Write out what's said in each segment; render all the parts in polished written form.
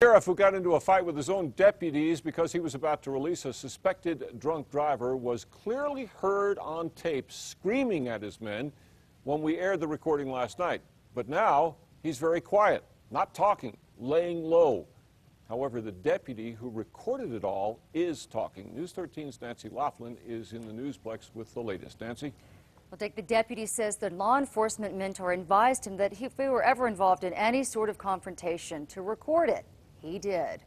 Sheriff who got into a fight with his own deputies because he was about to release a suspected drunk driver was clearly heard on tape screaming at his men when we aired the recording last night. But now he's very quiet, not talking, laying low. However, the deputy who recorded it all is talking. News 13's Nancy Laughlin is in the Newsplex with the latest. Nancy? Well, Dick, the deputy says the law enforcement mentor advised him that if he were ever involved in any sort of confrontation, to record it. He did.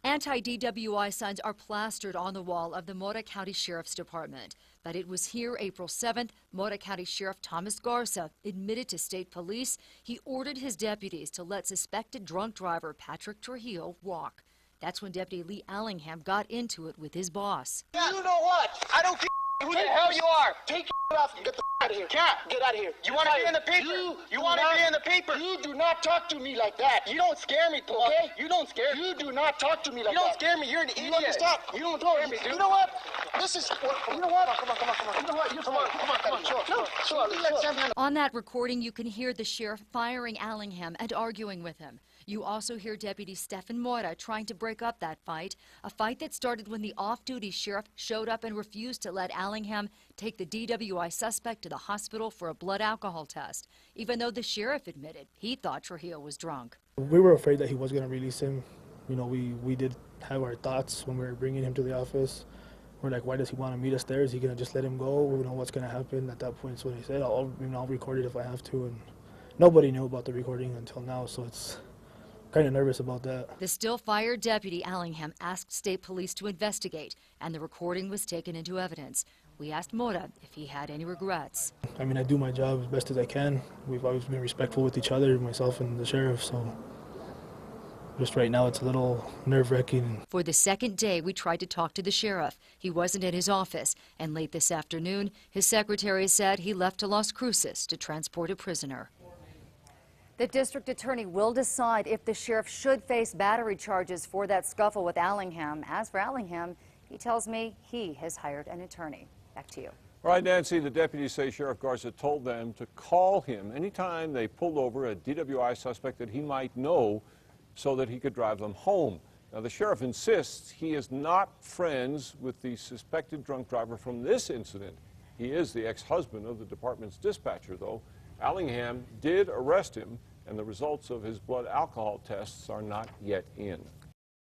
Anti-DWI signs are plastered on the wall of the Mora County Sheriff's Department. But it was here April 7th, Mora County Sheriff Thomas Garza admitted to state police he ordered his deputies to let suspected drunk driver Patrick Trujillo walk. That's when Deputy Lee Allingham got into it with his boss. You know what? I don't care who the hell you are. Take your off and get the out of here. Cat, get out of here. You want to be in the paper? You want to be in the paper? You do not talk to me like that. You don't scare me, okay? You don't scare me. You do not talk to me like that. You don't scare me. You're an idiot. You understand? You don't scare me, dude. You know what? This is, you know what? Come on. You know what? Come on. On that recording, you can hear the sheriff firing Allingham and arguing with him. You also hear Deputy Stephen Mora trying to break up that fight, a fight that started when the off-duty sheriff showed up and refused to let Allingham take the DWI suspect to the hospital for a blood alcohol test, even though the sheriff admitted he thought Trujillo was drunk. We were afraid that he was going to release him. You know, we did have our thoughts when we were bringing him to the office. We're like, why does he want to meet us there? Is he going to just let him go? We don't know what's going to happen. At that point, so he said, I'll record it if I have to. And nobody knew about the recording until now, so it's kind of nervous about that. The still-fired deputy Allingham asked state police to investigate, and the recording was taken into evidence. We asked Mora if he had any regrets. I mean, I do my job as best as I can. We've always been respectful with each other, myself and the sheriff, so just right now it's a little nerve-wracking. For the second day, we tried to talk to the sheriff. He wasn't in his office, and late this afternoon, his secretary said he left to Las Cruces to transport a prisoner. The district attorney will decide if the sheriff should face battery charges for that scuffle with Allingham. As for Allingham, he tells me he has hired an attorney. Back to you. All right, Nancy, the deputies say Sheriff Garza told them to call him anytime they pulled over a DWI suspect that he might know so that he could drive them home. Now, the sheriff insists he is not friends with the suspected drunk driver from this incident. He is the ex-husband of the department's dispatcher, though. Allingham did arrest him, and the results of his blood alcohol tests are not yet in.